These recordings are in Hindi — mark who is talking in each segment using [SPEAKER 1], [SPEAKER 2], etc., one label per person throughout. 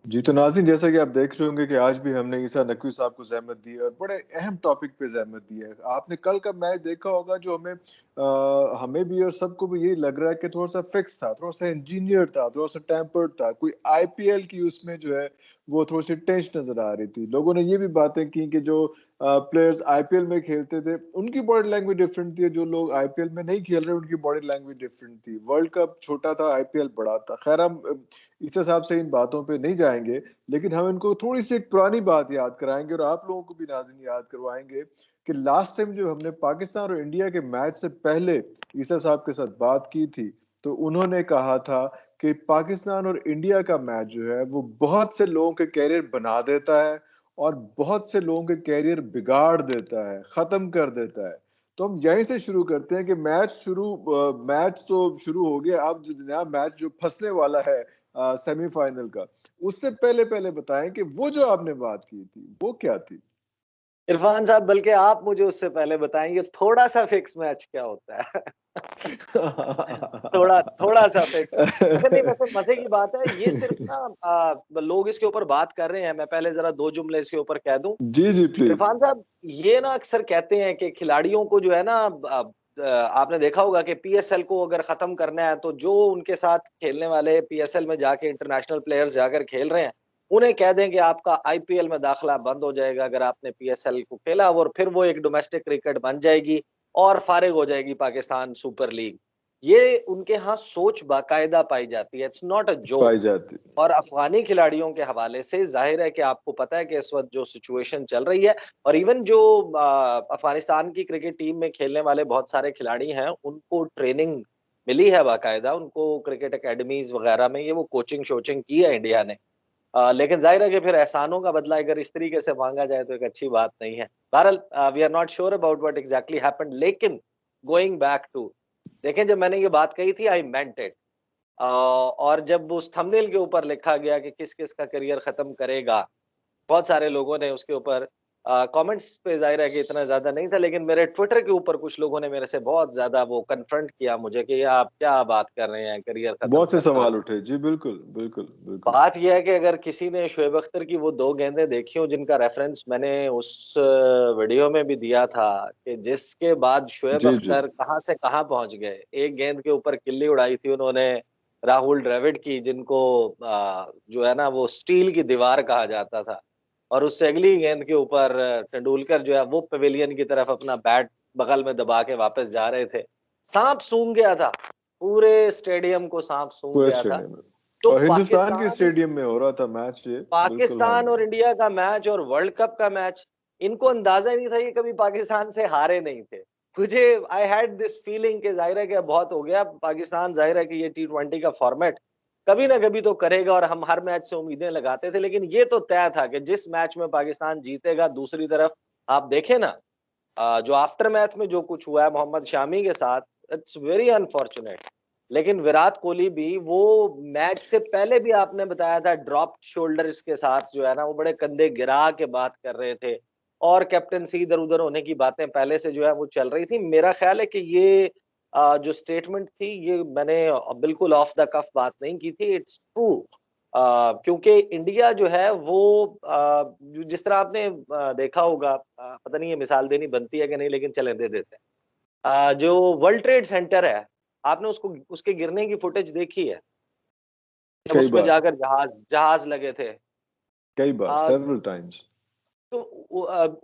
[SPEAKER 1] जी, तो नाज़रीन जैसा कि आप देख रहे होंगे कि आज भी हमने ईसा नकवी साहब को ज़हमत दी है और बड़े अहम टॉपिक पे ज़हमत दी है। आपने कल का मैच देखा होगा जो हमें भी और सबको भी यही लग रहा है कि थोड़ा-सा फिक्स था, थोड़ा-सा इंजीनियर्ड था, थोड़ा-सा टेम्पर्ड था। कोई आईपीएल की उसमें जो है वो थोड़ी-सी टेंश नज़र आ रही थी। लोगों ने ये भी बातें की कि जो प्लेयर्स आईपीएल में खेलते थे, उनकी बॉडी लैंग्वेज डिफरेंट थी, जो लोग आईपीएल में नहीं खेल रहे, उनकी बॉडी लैंग्वेज डिफरेंट थी। वर्ल्ड कप छोटा था, आईपीएल बड़ा था। खैर हम इस हिसाब से इन बातों पे नहीं जाएँगे, लेकिन हम इनको थोड़ी-सी एक पुरानी बात याद कराएँगे और आप लोगों को भी नाज़रीन याद करवाएँगे कि लास्ट टाइम जो हमने पाकिस्तान और इंडिया के मैच से पहले ईसा साहब के साथ बात की थी, तो उन्होंने कहा था कि पाकिस्तान और इंडिया का मैच जो है, वो बहुत से लोगों के करियर बना देता है और बहुत से लोगों के करियर बिगाड़ देता है, ख़त्म कर देता है। तो हम यहीं से शुरू करते हैं कि मैच तो शुरू हो गया, अब जो नया मैच जो फँसने वाला है सेमीफाइनल का, उससे पहले-पहले बताएँ कि वो जो आपने बात की थी, वो क्या थी?
[SPEAKER 2] इरफान साहब बल्कि आप मुझे उससे पहले बताएँ ये थोड़ा-सा फिक्स मैच क्या होता है? थोड़ा-सा फिक्स। अच्छा नहीं वैसे मज़े की बात है ये सिर्फ़ ना लोग इसके ऊपर बात कर रहे हैं, मैं पहले ज़रा 2 जुमले इसके ऊपर कह दूँ।
[SPEAKER 1] जी, जी, प्लीज़।
[SPEAKER 2] इरफान साहब ये ना अक्सर कहते हैं कि खिलाड़ियों को जो है ना आपने देखा होगा कि पीएसएल को अगर ख़त्म करना है तो जो उनके साथ खेलने वाले पीएसएल में जाके इंटरनेशनल प्लेयर्स जाकर खेल रहे हैं, उन्हें कह दें कि आपका आईपीएल में दाखिला बंद हो जाएगा अगर आपने पीएसएल को खेला और फिर वो एक डोमेस्टिक क्रिकेट बन जाएगी और फ़ारिग हो जाएगी पाकिस्तान सुपर लीग। ये उनके यहाँ सोच बाकायदा पाई जाती है, इट्स नॉट अ जोक।
[SPEAKER 1] पाई जाती।
[SPEAKER 2] और अफ़गानी खिलाड़ियों के हवाले से ज़ाहिर है कि आपको पता है कि इस वक़्त जो सिचुएशन चल रही है और इवन जो अफ़गानिस्तान की क्रिकेट टीम में खेलने वाले बहुत सारे खिलाड़ी हैं, उनको ट्रेनिंग मिली है बाकायदा, उनको क्रिकेट अकेडमीज़ वग़ैरह में ये वो कोचिंग-शोचिंग की है इंडिया ने। लेकिन ज़ाहिर है कि फिर एहसानों का बदला अगर इस तरीके से माँगा जाए तो एक अच्छी बात नहीं है। बहरहाल we are not sure about what exactly happened लेकिन गोइंग बैक टू देखें जब मैंने ये बात कही थी आई मेंट इट। और जब उस थंबनेल के ऊपर लिखा गया कि किस-किस का करियर खत्म करेगा, बहुत सारे लोगों ने उसके ऊपर कमेंट्स पे ज़ाहिर है कि इतना ज़्यादा नहीं था, लेकिन मेरे ट्विटर के ऊपर कुछ लोगों ने मेरे से बहुत ज़्यादा वो कन्फ्रंट किया मुझे कि ये आप क्या बात कर रहे हैं, करियर खत्म
[SPEAKER 1] बहुत से
[SPEAKER 2] करना।
[SPEAKER 1] सवाल उठे। जी, बिल्कुल, बिल्कुल, बिल्कुल।
[SPEAKER 2] बात ये है कि अगर किसी ने शोएब अख्तर की वो 2 गेंदें देखी हों जिनका रेफरेंस मैंने उस वीडियो में भी दिया था कि जिसके बाद शोएब
[SPEAKER 1] जी, जी।
[SPEAKER 2] अख्तर कहाँ से कहाँ पहुँच गए। एक गेंद के ऊपर किल्ली उड़ाई थी उन्होंने राहुल द्रविड़ की जिनको जो है ना वो स्टील की दीवार कहा जाता था। और उससे अगली गेंद के ऊपर तेंदुलकर जो है वो पवेलियन की तरफ अपना बैट बगल में दबा के वापस जा रहे थे। साँप सूंघ गया था, पूरे स्टेडियम को साँप सूंघ
[SPEAKER 1] पूरे
[SPEAKER 2] गया था।
[SPEAKER 1] स्टेडियम में
[SPEAKER 2] तो
[SPEAKER 1] और हिंदुस्तान के
[SPEAKER 2] पाकिस्तान
[SPEAKER 1] स्टेडियम में हो रहा था मैच ये, बिल्कुल, हाँ
[SPEAKER 2] पाकिस्तान
[SPEAKER 1] जी।
[SPEAKER 2] और इंडिया का मैच और वर्ल्ड कप का मैच, इनको अंदाज़ा ही नहीं था ये कभी पाकिस्तान से हारे नहीं थे। मुझे आई हैड दिस फीलिंग कि ज़ाहिर है कि अब बहुत हो गया, पाकिस्तान ज़ाहिर है कि ये टी20 का फॉर्मेट कभी ना कभी तो करेगा और हम हर मैच से उम्मीदें लगाते थे। लेकिन ये तो तय था कि जिस मैच में पाकिस्तान जीतेगा, दूसरी तरफ आप देखें ना जो आफ्टर मैच में जो कुछ हुआ है मोहम्मद शामी के साथ, इट्स वेरी अनफॉर्चुनेट। लेकिन विराट कोहली भी वो मैच से पहले भी आपने बताया था ड्रॉप्ड शोल्डर्स के साथ जो है ना वो बड़े कंधे गिरा के बात कर रहे थे और कैप्टेंसी इधर-उधर होने की बातें पहले से जो है वो चल रही थी। मेरा ख्याल है कि ये जो स्टेटमेंट थी ये मैंने बिल्कुल ऑफ द कफ बात नहीं की थी, इट्स ट्रू। क्योंकि इंडिया जो है वो जिस तरह आपने देखा होगा पता नहीं ये मिसाल देनी बनती है कि नहीं लेकिन चलें दे देते हैं। जो वर्ल्ड ट्रेड सेंटर है, आपने उसको उसके गिरने की फुटेज देखी है? जब
[SPEAKER 1] कई
[SPEAKER 2] उसमें
[SPEAKER 1] बार,
[SPEAKER 2] जाकर जहाज़ जहाज़ लगे थे।
[SPEAKER 1] कई बार,
[SPEAKER 2] अ,
[SPEAKER 1] सेवरल टाइम्स।
[SPEAKER 2] तो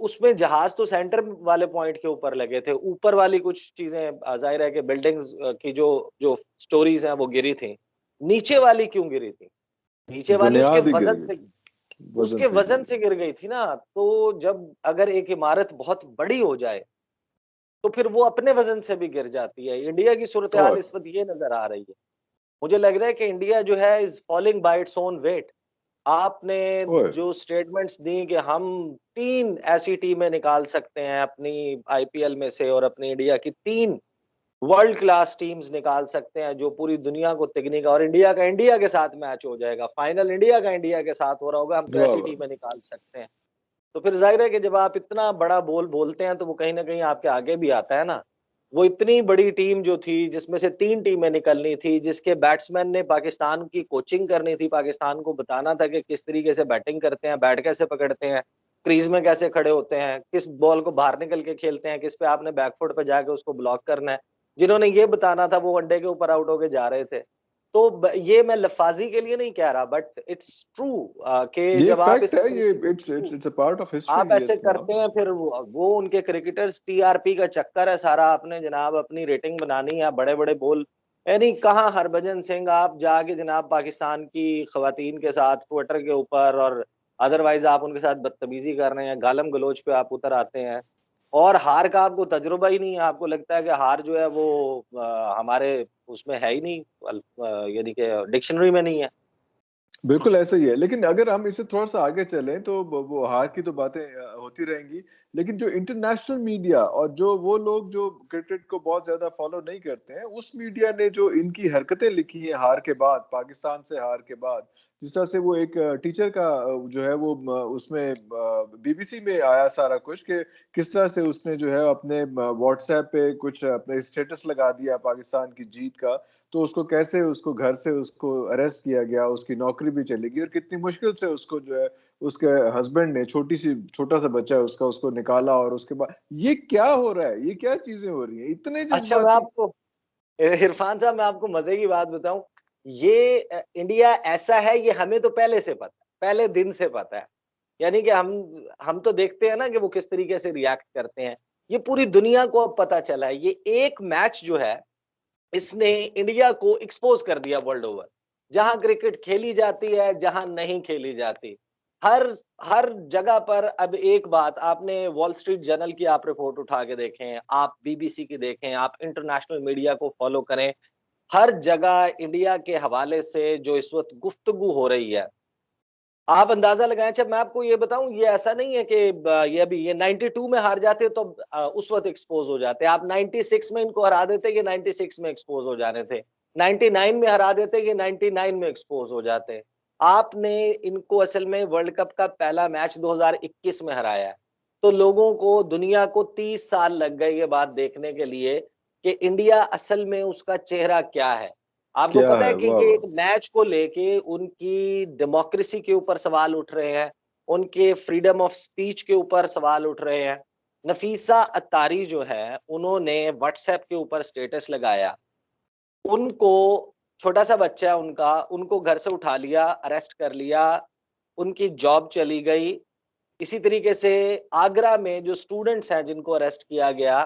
[SPEAKER 2] उसमें जहाज़ तो सेंटर वाले पॉइंट के ऊपर लगे थे, ऊपर वाली कुछ चीज़ें ज़ाहिर है कि बिल्डिंग्स की जो जो स्टोरीज़ हैं वो गिरी थी। नीचे वाली क्यों गिरी थी? नीचे वाली उसके
[SPEAKER 1] बुनियाद ही गिर
[SPEAKER 2] वज़न
[SPEAKER 1] गई
[SPEAKER 2] से
[SPEAKER 1] थी, वज़न
[SPEAKER 2] उसके
[SPEAKER 1] से गिर
[SPEAKER 2] वज़न
[SPEAKER 1] गई।
[SPEAKER 2] से गिर गई थी ना, तो जब अगर एक इमारत बहुत बड़ी हो जाए, तो फिर वो अपने वज़न से भी गिर जाती है। इंडिया की सूरत-ए-हाल
[SPEAKER 1] और
[SPEAKER 2] इस वक़्त ये नज़र आ रही है। मुझे लग रहा है कि इंडिया जो है is falling bye its own wait. आपने
[SPEAKER 1] ओए!
[SPEAKER 2] जो स्टेटमेंट्स दी कि हम 3 ऐसी टीमें निकाल सकते हैं अपनी आईपीएल में से और अपनी इंडिया की 3 वर्ल्ड क्लास टीम्स निकाल सकते हैं जो पूरी दुनिया को तिगनी और इंडिया का इंडिया के साथ मैच हो जाएगा। फाइनल इंडिया का इंडिया के साथ हो रहा होगा, हम तो
[SPEAKER 1] वाह,
[SPEAKER 2] ऐसी
[SPEAKER 1] वाह!
[SPEAKER 2] टीमें निकाल सकते हैं। तो फिर ज़ाहिर है कि जब आप इतना बड़ा बोल बोलते हैं तो वो कहीं न कहीं आपके आगे भी आता है ना। वो इतनी बड़ी टीम जो थी, जिसमें से 3 टीमें निकलनी थी, जिसके बैट्समैन ने पाकिस्तान की कोचिंग करनी थी, पाकिस्तान को बताना था कि किस तरीके से बैटिंग करते हैं, बैट कैसे पकड़ते हैं, क्रीज में कैसे खड़े होते हैं, किस बॉल को बाहर निकल के खेलते हैं, किस पे आपने बैकफुट पे जाके उसको ब्लॉक करना है। जिन्होंने ये बताना था वो वनडे के ऊपर आउट होके जा रहे थे। तो ये मैं लफाजी के लिए नहीं कह रहा, बट इट्स ट्रू कि
[SPEAKER 1] ये
[SPEAKER 2] जब आप इस
[SPEAKER 1] फैक्ट है,
[SPEAKER 2] किस्म
[SPEAKER 1] ये
[SPEAKER 2] की
[SPEAKER 1] इट्स अ पार्ट ऑफ
[SPEAKER 2] आप
[SPEAKER 1] हिस्ट्री,
[SPEAKER 2] ऐसे
[SPEAKER 1] यस
[SPEAKER 2] करते
[SPEAKER 1] नाउ।
[SPEAKER 2] हैं, फिर वो उनके क्रिकेटर्स टीआरपी का चक्कर है सारा, आपने जनाब अपनी रेटिंग बनानी है, बड़े-बड़े बोल यानी कहाँ हरभजन सिंह आप जाके जनाब पाकिस्तान की खवातीन के साथ ट्विटर के ऊपर और अदरवाइज़ आप उनके साथ बदतमीज़ी कर रहे हैं, गालम-गलौच पे आप उतर आते हैं और हार का आपको तजुर्बा ही नहीं है, आपको लगता है कि हार जो है वो हमारे उसमें है ही नहीं यानी कि डिक्शनरी में नहीं है।
[SPEAKER 1] बिल्कुल ऐसा ही है, लेकिन अगर हम इसे थोड़ा-सा आगे चलें तो ब वो हार की तो बातें होती रहेंगी, लेकिन जो इंटरनेशनल मीडिया और जो वो लोग जो क्रिकेट को बहुत ज़्यादा फ़ॉलो नहीं करते हैं, उस मीडिया ने जो इनकी हरकतें लिखी हैं हार के बाद, पाकिस्तान से हार के बाद, जिस तरह से वो एक टीचर का जो है वो उसमें बीबीसी में आया सारा कुछ कि किस तरह से उसने जो है अपने व्हाट्सएप पे कुछ अपने स्टेटस लगा दिया पाकिस्तान की जीत का, तो उसको कैसे उसको घर से उसको अरेस्ट किया गया, उसकी नौकरी भी चली गई और कितनी मुश्किल से उसको जो है उसके हस्बैंड ने छोटा-सा बच्चा है उसका, उसको निकाला और उसके बाद ये क्या हो रहा है? ये क्या चीज़ें हो रही हैं? इतने
[SPEAKER 2] अच्छा मैं
[SPEAKER 1] जज़्बाती।
[SPEAKER 2] आपको इरफान साहब मैं आपको मज़े की बात बताऊँ, ये इंडिया ऐसा है ये हमें तो पहले से पता है, पहले दिन से पता है। यानी कि हम तो देखते हैं ना कि वो किस तरीके से रिएक्ट करते हैं। ये पूरी दुनिया को अब पता चला है। ये एक मैच जो है, इसने इंडिया को एक्सपोज़ कर दिया वर्ल्ड ओवर। जहाँ क्रिकेट खेली जाती है, जहाँ नहीं खेली जाती। हर हर जगह पर अब एक बात आपने वॉल स्ट्रीट जर्नल की आप रिपोर्ट उठा के देखें, आप बीबीसी की देखें, आप इंटरनेशनल मीडिया को फ़ॉलो करें। हर जगह इंडिया के हवाले से जो इस वक़्त गुफ्तगू हो रही है, आप अंदाज़ा लगाएँ। अच्छा मैं आपको ये बताऊँ, ये ऐसा नहीं है कि ये अभी ये 92 में हार जाते तो उस वक़्त एक्सपोज़ हो जाते। आप 96 में इनको हरा देते, ये 96 में एक्सपोज़ हो जाने थे। 99 में हरा देते, ये 99 में एक्सपोज़ हो जाते। आपने इनको असल में वर्ल्ड कप का पहला मैच 2021 में हराया है। तो लोगों को, दुनिया को 30 साल लग गए ये बात देखने के लिए कि इंडिया असल में उसका चेहरा क्या है। आपको
[SPEAKER 1] क्या
[SPEAKER 2] पता है
[SPEAKER 1] है?
[SPEAKER 2] कि
[SPEAKER 1] वाह,
[SPEAKER 2] ये
[SPEAKER 1] वाह!
[SPEAKER 2] एक मैच को लेके उनकी डेमोक्रेसी के ऊपर सवाल उठ रहे हैं, उनके फ्रीडम ऑफ स्पीच के ऊपर सवाल उठ रहे हैं। नफीसा अत्तारी जो है, उन्होंने व्हाट्सएप के ऊपर स्टेटस लगाया। उनको छोटा-सा बच्चा है उनका, उनको घर से उठा लिया, अरेस्ट कर लिया, उनकी जॉब चली गई। इसी तरीके से आगरा में जो स्टूडेंट्स हैं जिनको अरेस्ट किया गया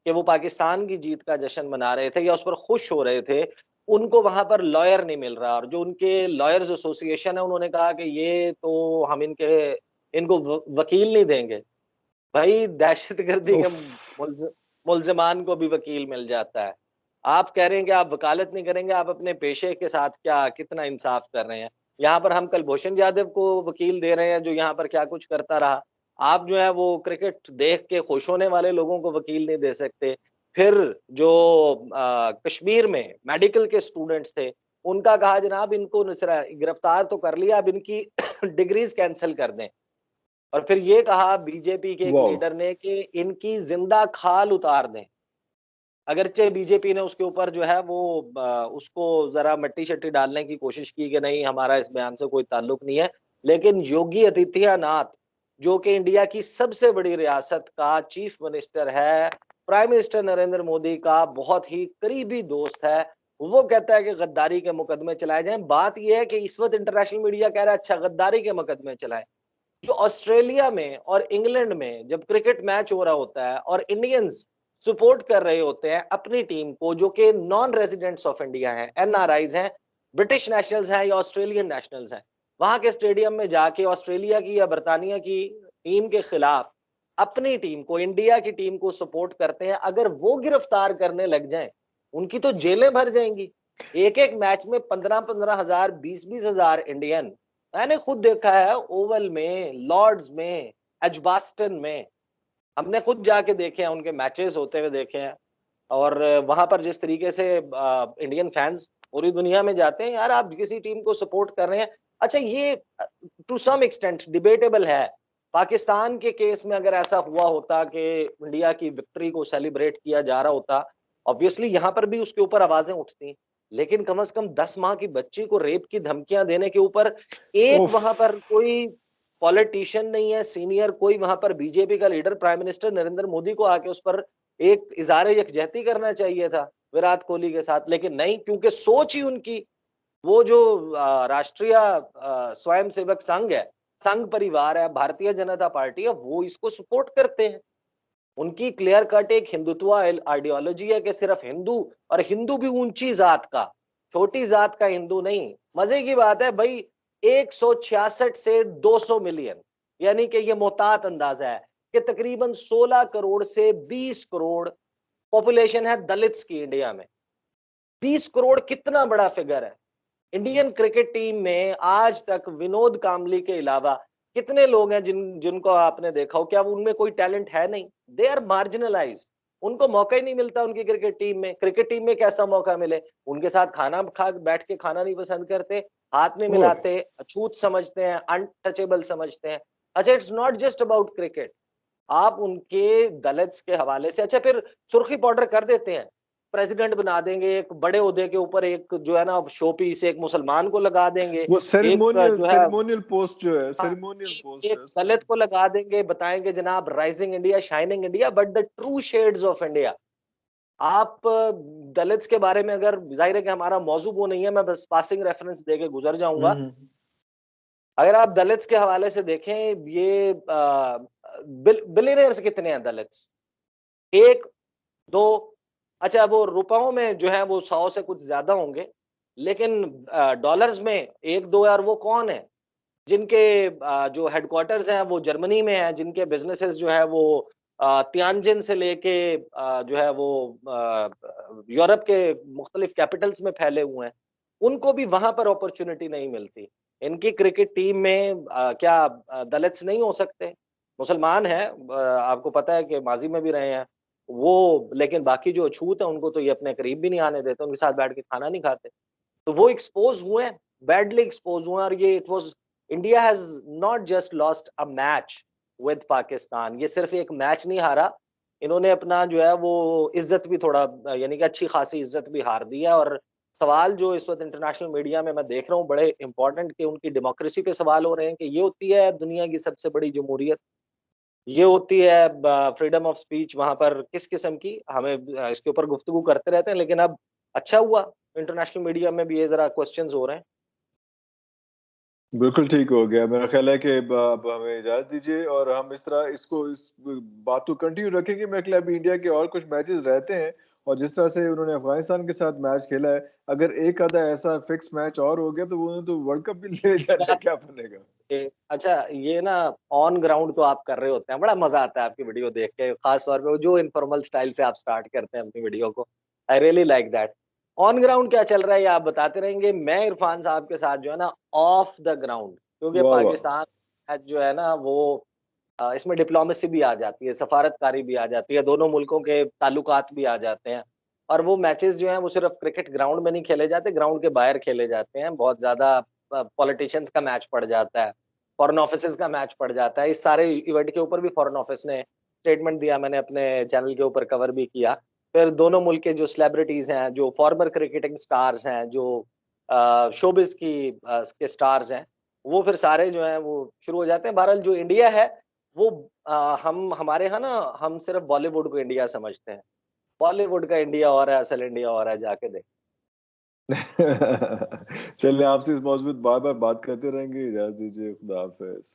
[SPEAKER 2] कि वो पाकिस्तान की जीत का जश्न मना रहे थे या उस पर खुश हो रहे थे, उनको वहाँ पर लॉयर नहीं मिल रहा और जो उनके लॉयर्स एसोसिएशन है उन्होंने कहा कि ये तो हम इनको वकील नहीं देंगे। भाई दहशतगर्दी के
[SPEAKER 1] उफ़!
[SPEAKER 2] मुल्ज़िमान को भी वकील मिल जाता है। आप कह रहे हैं कि आप वकालत नहीं करेंगे, आप अपने पेशे के साथ क्या कितना इंसाफ कर रहे हैं। यहाँ पर हम कुलभूषण जाधव को वकील दे रहे हैं जो यहाँ पर क्या कुछ करता रहा। आप जो है वो क्रिकेट देख के खुश होने वाले लोगों को वकील नहीं दे सकते। फिर जो कश्मीर में मेडिकल के स्टूडेंट्स थे, उनका कहा जनाब इनको गिरफ्तार तो कर लिया, अब इनकी डिग्रीज़ कैंसल कर दें। और फिर ये कहा बीजेपी के एक
[SPEAKER 1] वॉव!
[SPEAKER 2] लीडर ने कि इनकी जिंदा खाल उतार दें। अगरचे बीजेपी ने उसके ऊपर जो है वो उसको ज़रा मट्टी-शट्टी डालने की कोशिश की कि नहीं हमारा इस बयान से कोई ताल्लुक नहीं है। लेकिन योगी आदित्यनाथ, जो कि इंडिया की सबसे बड़ी रियासत का चीफ मिनिस्टर है, प्राइम मिनिस्टर नरेंद्र मोदी का बहुत ही करीबी दोस्त है, वो कहता है कि गद्दारी के मुकदमे चलाए जाएँ। बात ये है कि इस वक़्त इंटरनेशनल मीडिया कह रहा है अच्छा गद्दारी के मुकदमे चलाएँ। जो ऑस्ट्रेलिया में और इंग्लैंड में जब क्रिकेट मैच हो रहा होता है और इंडियंस सपोर्ट कर रहे होते हैं अपनी टीम को जो कि नॉन रेजिडेंट्स ऑफ इंडिया हैं, एनआरआईज हैं, ब्रिटिश नेशनल्स हैं या ऑस्ट्रेलियन नेशनल्स हैं, वहां के स्टेडियम में जाके ऑस्ट्रेलिया की या बर्तानिया की टीम के खिलाफ अपनी टीम को, इंडिया की टीम को सपोर्ट करते हैं, अगर वो गिरफ्तार करने लग जाएं, उनकी तो जेलें भर जाएंगी। एक एक मैच में 15-15 हजार, 20-20 हजार इंडियन, मैंने खुद देखा है ओवल में, लॉर्ड्स में, एजबास्टन में, हमने खुद जाके देखे हैं, उनके मैचेस होते हुए देखे हैं। और वहां पर जिस तरीके से इंडियन फैंस पूरी दुनिया में जाते हैं, यार आप किसी टीम को सपोर्ट कर रहे हैं। अच्छा ये टू सम एक्सटेंट डिबेटेबल है पाकिस्तान के केस में अगर ऐसा हुआ होता कि इंडिया की विक्ट्री को सेलिब्रेट किया जा रहा होता, ऑब्वियसली यहाँ पर भी उसके ऊपर आवाजें उठती, लेकिन कम से कम 10 माह की बच्ची को रेप की धमकियां देने के ऊपर एक
[SPEAKER 1] उफ।
[SPEAKER 2] वहां पर कोई पॉलिटिशियन नहीं है सीनियर, कोई वहां पर बीजेपी का leader prime minister Narendra Modi को आके उस पर एक इज़हार यकजहती करना चाहिए था विराट कोहली के साथ, लेकिन नहीं, क्योंकि सोच ही उनकी, वो जो राष्ट्रीय स्वयंसेवक संघ है, संघ परिवार है, भारतीय जनता पार्टी है, वो इसको सपोर्ट करते हैं। उनकी क्लियर कट एक हिंदुत्व आइडियोलॉजी है कि सिर्फ हिंदू, और हिंदू भी ऊंची जात का, छोटी जात का हिंदू नहीं। मजे की बात है भाई, 166 से 200 मिलियन, यानी कि ये मोहतात अंदाजा है कि तकरीबन 16 करोड़ से 20 करोड़ पॉपुलेशन है दलित्स की इंडिया में। 20 करोड़ कितना बड़ा फिगर है। इंडियन क्रिकेट टीम में आज तक विनोद कांबली के अलावा कितने लोग हैं जिनको आपने देखा हो, क्या उनमें कोई टैलेंट है? नहीं, दे आर मार्जिनलाइज्ड, उनको मौका ही नहीं मिलता उनकी क्रिकेट टीम में। क्रिकेट टीम में कैसा मौका मिले? उनके साथ खाना खा बैठ के खाना नहीं पसंद करते, हाथ नहीं
[SPEAKER 1] ओह।
[SPEAKER 2] मिलाते, अछूत समझते हैं, अनटचेबल समझते हैं। अच्छा, it's not just about cricket, आप उनके दलित्स के हवाले से अच्छा फिर सुर्खी पाउडर कर देते हैं, प्रेसिडेंट बना देंगे, एक बड़े ओहदे के ऊपर एक जो है ना शो पीस एक मुसलमान को लगा देंगे,
[SPEAKER 1] वो
[SPEAKER 2] एक
[SPEAKER 1] सेरेमोनियल
[SPEAKER 2] जो है
[SPEAKER 1] सेरेमोनियल पोस्ट जो है,
[SPEAKER 2] हाँ,
[SPEAKER 1] सेरेमोनियल पोस्ट
[SPEAKER 2] एक
[SPEAKER 1] है उसका।
[SPEAKER 2] दलित को लगा देंगे, बताएंगे जनाब rising India, shining India, but the true shades of India. आप दलित्स के बारे में, अगर जाहिर है कि हमारा मौजू वो नहीं है, मैं बस पासिंग रेफरेंस देके गुजर जाऊंगा।
[SPEAKER 1] हम्म।
[SPEAKER 2] अगर आप दलित्स के हवाले से देखें, ये बिलियनर्स कितने हैं दलित्स? एक, दो, अच्छा वो रुपयों में जो है वो 100 से कुछ ज्यादा होंगे, लेकिन डॉलर्स में एक दो यार, वो कौन है जिनके जो हेडक्वार्टर्स हैं वो जर्मनी में है, जिनके बिजनेसेस जो है वो तियानजिन से लेके जो है वो यूरोप के मुख्तलिफ कैपिटल्स में फैले हुए हैं, उनको भी वहां पर अपॉर्चुनिटी नहीं मिलती। इनकी क्रिकेट टीम में क्या दलित्स नहीं हो सकते? मुसलमान हैं, आपको पता है कि माजी में भी रहे हैं वो, लेकिन बाकी जो अछूत है उनको तो ये अपने करीब भी नहीं आने देते, उनके साथ बैठ के खाना नहीं खाते। तो वो एक्सपोज हुए हैं, बैडली एक्सपोज हुए हैं, और ये it was, India has not just lost a match with Pakistan, ये सिर्फ एक मैच नहीं हारा, इन्होंने अपना जो है वो इज्जत भी थोड़ा यानी कि अच्छी खासी इज्जत भी हार दी है। और सवाल जो इस वक्त इंटरनेशनल मीडिया में मैं देख रहा हूँ बड़े इंपॉर्टेंट, कि उनकी डेमोक्रेसी पे सवाल हो रहे हैं कि ये होती है दुनिया की सबसे बड़ी जमहूरियत, ये होती है फ्रीडम ऑफ स्पीच, वहां पर किस किस्म की हमें इसके ऊपर गुफ्तगू करते रहते हैं, लेकिन अब अच्छा हुआ इंटरनेशनल मीडिया में भी ये जरा क्वेश्चंस हो रहे हैं।
[SPEAKER 1] बिल्कुल ठीक हो गया। मेरा ख़्याल है कि ब अब हमें इजाज़त दीजिए और हम इस तरह इस बात को कंटिन्यू रखेंगे। मेरे ख़्याल है अभी इंडिया के और कुछ मैचेज़ रहते हैं और जिस तरह से उन्होंने अफ़गानिस्तान के साथ मैच खेला है, अगर एक आधा ऐसा फ़िक्स मैच और हो गया तो वो तो वर्ल्ड कप भी ले जाने
[SPEAKER 2] बात
[SPEAKER 1] क्या बनेगा?
[SPEAKER 2] अच्छा, ये ना ऑन ग्राउंड तो आप कर रहे होते हैं, बड़ा मजा आता है आपकी वीडियो देख के, खास तौर पे वो जो इनफॉर्मल स्टाइल से आप स्टार्ट करते हैं अपनी वीडियो को, I really like that. On ground क्या चल रहा है ये आप बताते रहेंगे, मैं इरफान साहब के साथ जो है ना ऑफ द ग्राउंड, क्योंकि
[SPEAKER 1] वाह, वाह!
[SPEAKER 2] पाकिस्तान मैच जो है ना वो इसमें डिप्लोमेसी भी आ जाती है, सफारतकारी भी आ जाती है, दोनों मुल्कों के ताल्लुकात भी आ जाते हैं। और वो मैचेस जो हैं वो सिर्फ क्रिकेट ग्राउंड में नहीं खेले जाते, ग्राउंड के बाहर खेले जाते हैं। बहुत ज़्यादा पॉलिटिशियंस का मैच पड़ जाता है, फॉरेन ऑफिसेज़ का मैच पड़ जाता है। इस सारे इवेंट के ऊपर भी फॉरेन ऑफिस ने स्टेटमेंट दिया, मैंने अपने चैनल के ऊपर कवर भी किया। फिर दोनों मुल्क के जो सेलिब्रिटीज़ हैं, जो फॉर्मर क्रिकेटिंग स्टार्स हैं, जो शोबिज़ के स्टार्स हैं, वो फिर सारे जो हैं वो शुरू हो जाते हैं। बहरहाल जो इंडिया है वो हम हमारे यहाँ ना हम सिर्फ बॉलीवुड को इंडिया समझते हैं। बॉलीवुड का इंडिया और है, असल इंडिया और है, जाके देखें।
[SPEAKER 1] चलिए आपसे इस मौज़ूद बार-बार बात करते रहेंगे। इजाज़त दीजिए। खुदा हाफ़िज़।